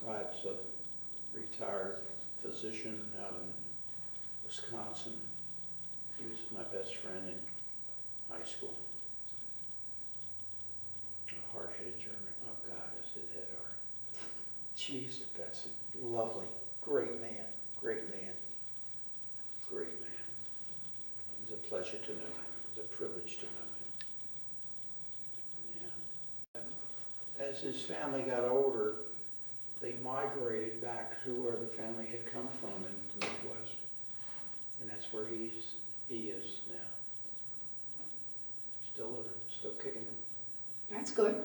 Frantz'Bud's a retired physician out in Wisconsin. He was my best friend in high school. A hard-headed German. Oh God, is his head hard. Jeez, Betsy. Lovely. Great man. Great man. Great man. It was a pleasure to know him. It was a privilege to know him. Yeah. As his family got older, they migrated back to where the family had come from in the Midwest. And that's where he is now. Still living, still kicking. That's good.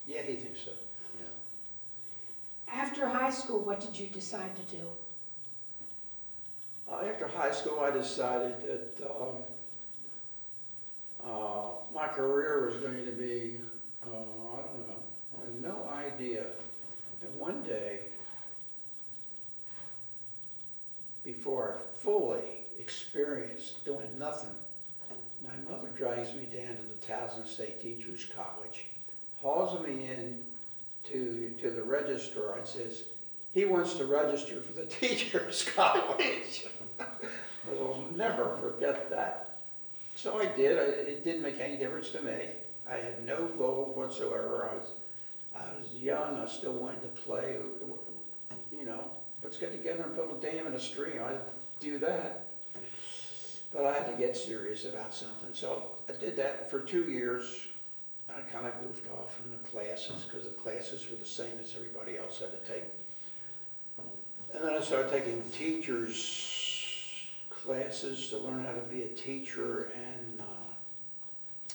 Yeah, he thinks so. Yeah. After high school, what did you decide to do? After high school, I decided that my career was going to be, I don't know, I had no idea. And one day, before I fully experienced doing nothing, my mother drives me down to the Towson State Teachers College, hauls me in to the registrar and says, he wants to register for the Teachers College. I'll never forget that. So I did. It didn't make any difference to me. I had no goal whatsoever. I was young. I still wanted to play. You know, let's get together and build a dam and a stream. I'd do that. But I had to get serious about something. So I did that for 2 years. I kind of goofed off from the classes because the classes were the same as everybody else had to take. And then I started taking teachers' classes to learn how to be a teacher, and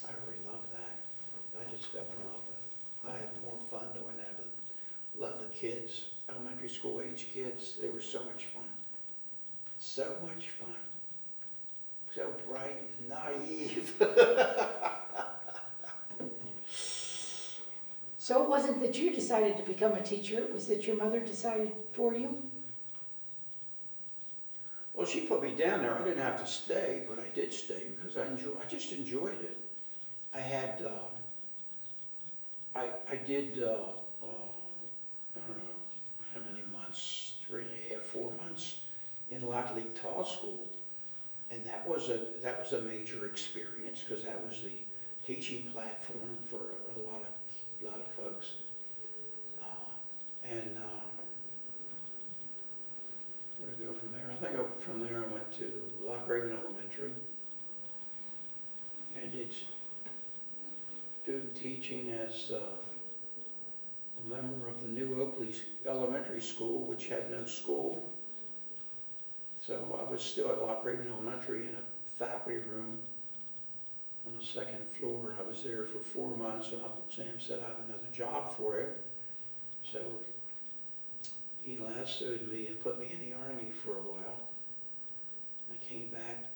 I really loved that. I just fell in love with it. I had more fun doing that, but love the kids, elementary school age kids. They were so much fun. So much fun. So bright and naive. So it wasn't that you decided to become a teacher, it was that your mother decided for you? Well, she put me down there. I didn't have to stay, but I did stay because I just enjoyed it. I had, I did, I don't know how many months, 3.5, 4 months in Lockley Tall School. And that was a major experience because that was the teaching platform for a lot of folks. Where to go from there? I think from there I went to Loch Raven Elementary and did student teaching as a member of the New Oakley Elementary School, which had no school. So I was still at Loch Raven Elementary in a faculty room on the second floor. I was there for 4 months, and Uncle Sam said I have another job for you. So he lassoed me and put me in the Army for a while. I came back,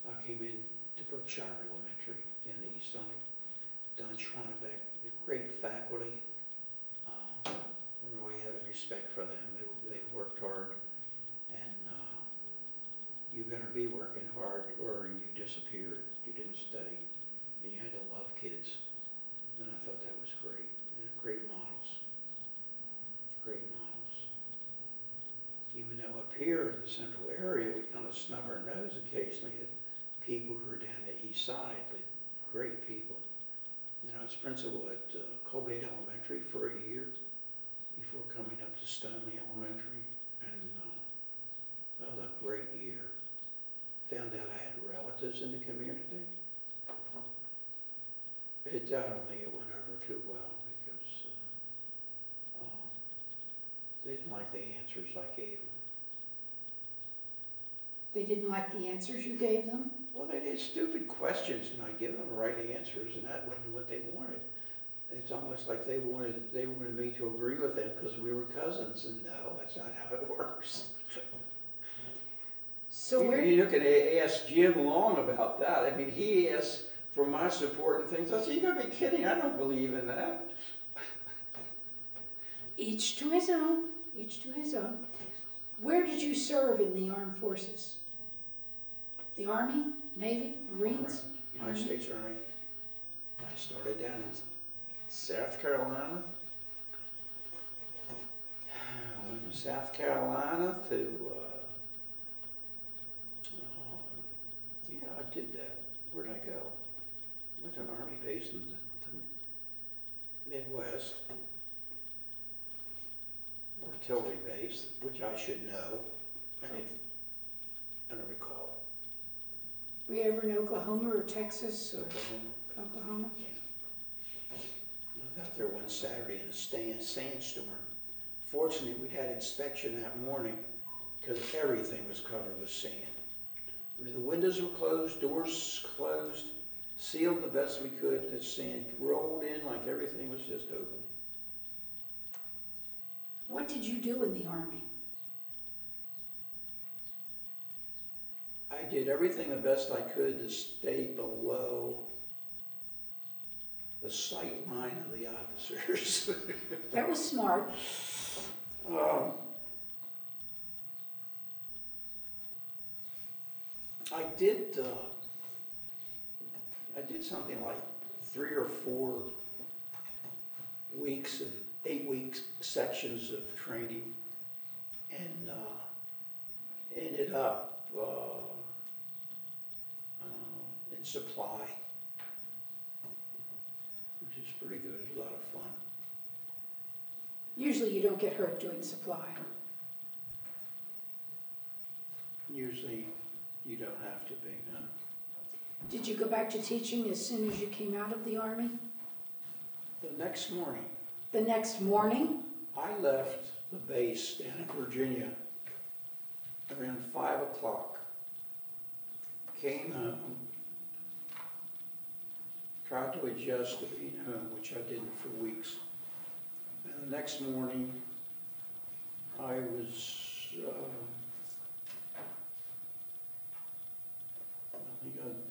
I came in to Berkshire Elementary in the East Side. Don Schwannebeck, great faculty. I really have respect for them. They worked hard, and you better be working hard or you disappeared. You didn't stay, and you had to love kids. And I thought that was great. Great models. Great models. Even though up here in the central area, we kind of snub our nose occasionally at people who are down the east side, but great people. You know, I was principal at Colgate Elementary for a year before coming up to Stoneleigh Elementary, and that was a great year. Found out I had relatives in the community. I don't think it went over too well because they didn't like the answers I gave them. They didn't like the answers you gave them? Well, they did stupid questions, and I give them the right answers, and that wasn't what they wanted. It's almost like they wanted me to agree with them because we were cousins, and no, that's not how it works. So You can ask Jim Long about that. I mean, he asked for my support and things. I said, you gotta be kidding, I don't believe in that. Each to his own, each to his own. Where did you serve in the armed forces? The Army, Navy, Marines? United States Army. I started down in South Carolina. I went to South Carolina to, yeah, I did that. Where'd I go? Went to an Army base in the Midwest. Artillery base, which I should know. I don't recall. Were you ever in Oklahoma or Texas or Oklahoma. Oklahoma? Yeah. I was out there one Saturday in a sandstorm. Fortunately, we had inspection that morning because everything was covered with sand. I mean, the windows were closed, doors closed, sealed the best we could. The sand rolled in like everything was just open. What did you do in the Army? I did everything the best I could to stay below the sight line of the officers. That was smart. I did something like 3 or 4 weeks of 8-week sections of training, and ended up in supply, which is pretty good. It was a lot of fun. Usually you don't get hurt doing supply. Usually you don't have to be, no. Did you go back to teaching as soon as you came out of the Army? The next morning, The next morning? I left the base down in Virginia around 5 o'clock, came home, tried to adjust to being home, which I didn't for weeks. And the next morning, I was,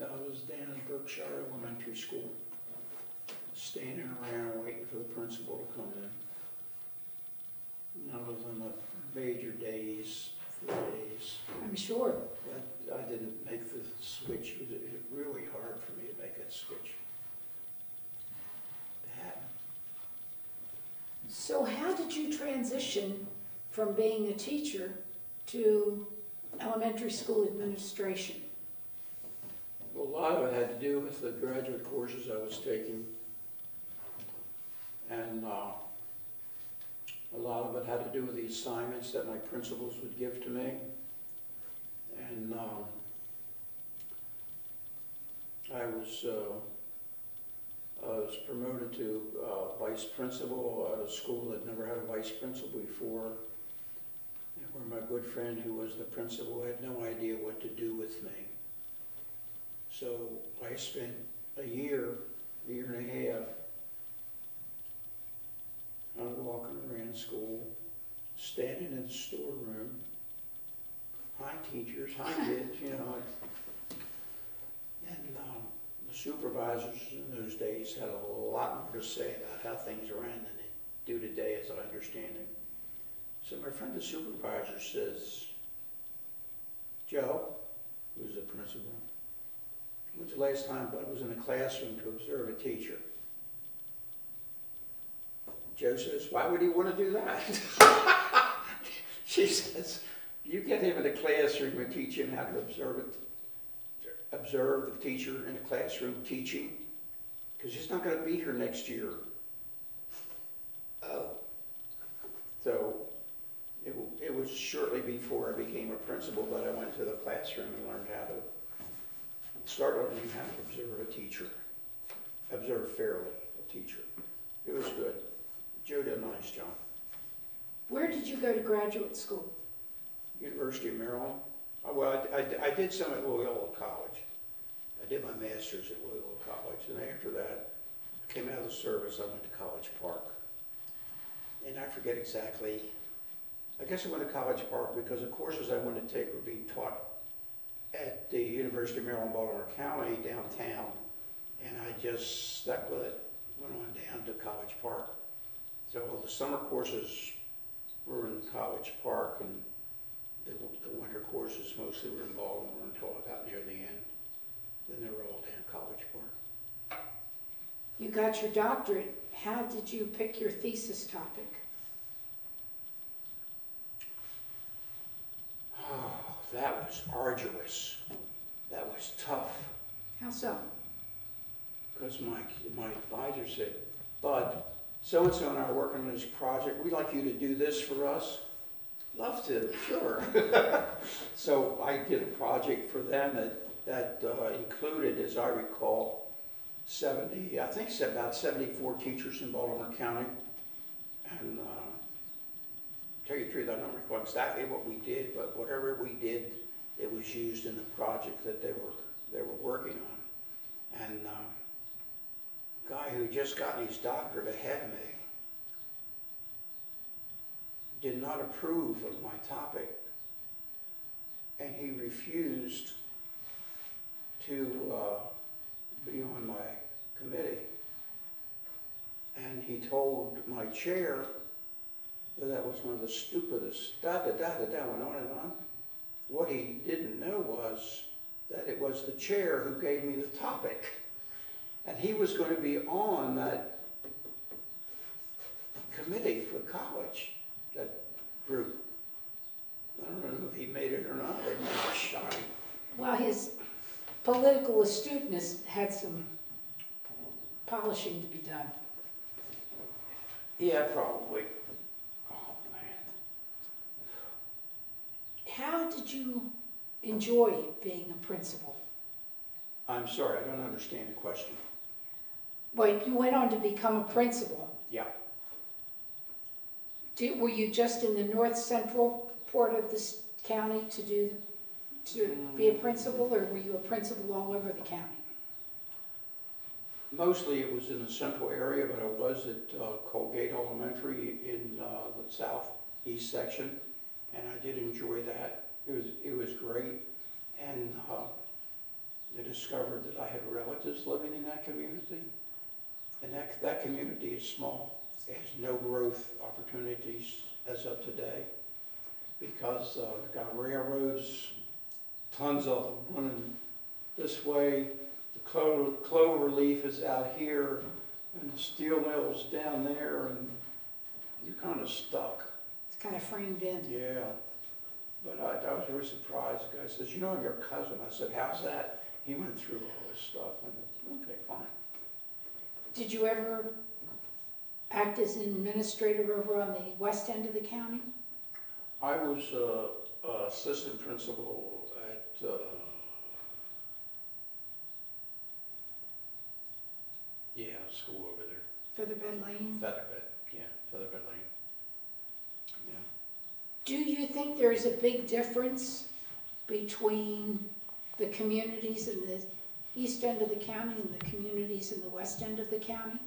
I was down in Berkshire Elementary School, standing around waiting for the principal to come in. And I was on the major days, 4 days, I'm sure. but I didn't make the switch. It was really hard for me to make that switch. So how did you transition from being a teacher to elementary school administration? Well, a lot of it had to do with the graduate courses I was taking, and a lot of it had to do with the assignments that my principals would give to me. And I was promoted to vice principal at a school that never had a vice principal before, and where my good friend who was the principal had no idea what to do with me. So I spent a year and a half, walking around school, standing in the storeroom. Hi teachers, hi kids, you know. And the supervisors in those days had a lot more to say about how things ran than they do today, as I understand it. So my friend the supervisor says, Joe, who's the principal, when's the last time Bud was in a classroom to observe a teacher? Joe says, why would he want to do that? She says, you get him in the classroom and teach him how to observe the teacher in the classroom teaching, because he's not going to be here next year. Oh. So it was shortly before I became a principal that I went to the classroom and learned how to start learning how to observe fairly a teacher. It was good. Joe did a nice job. Where did you go to graduate school? University of Maryland. Well, I did some at Loyola College. I did my master's at Loyola College, and after that, I came out of the service, I went to College Park. And I forget exactly, I guess I went to College Park because the courses I wanted to take were being taught at the University of Maryland, Baltimore County, downtown, and I just stuck with it, went on down to College Park. So the summer courses were in College Park, and the winter courses mostly were in Baltimore until I got near the end. then they were all down College Park. You got your doctorate. How did you pick your thesis topic? Oh, that was arduous. That was tough. How so? Because my advisor said, Bud, so-and-so and I are working on this project. We'd like you to do this for us. Love to, sure. So I did a project for them that included, as I recall, 70, I think it's about 74 teachers in Baltimore County. And tell you the truth, I don't recall exactly what we did, but whatever we did, it was used in the project that they were working on. And a guy who just got his doctorate ahead of me did not approve of my topic, and he refused to be on my committee. And he told my chair that was one of the stupidest, went on and on. What he didn't know was that it was the chair who gave me the topic. And he was going to be on that committee for college, that group. I don't know if he made it or not, they might have shot him. Well, his political astuteness had some polishing to be done. Yeah, probably. Oh, man. How did you enjoy being a principal? I'm sorry, I don't understand the question. Well, you went on to become a principal. Yeah. Were you just in the north central part of this county to be a principal, or were you a principal all over the county? Mostly it was in the central area, but I was at Colgate Elementary in the southeast section, and I did enjoy that. It was great, and I discovered that I had relatives living in that community, and that community is small. It has no growth opportunities as of today because they've got railroads, tons of them running this way. The clover leaf is out here, and the steel mill's down there, and you're kind of stuck. It's kind of framed in. Yeah, but I was very surprised. The guy says, "You know, I'm your cousin." I said, "How's that?" He went through all this stuff, and okay, fine. Did you ever act as an administrator over on the west end of the county? I was assistant principal at school over there. Featherbed Lane? Featherbed, yeah, Featherbed Lane. Yeah. Do you think there is a big difference between the communities in the east end of the county and the communities in the west end of the county?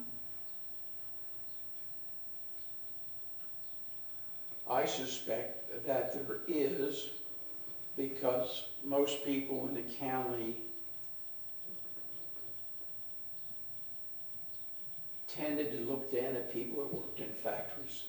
I suspect that there is, because most people in the county tended to look down at people that worked in factories.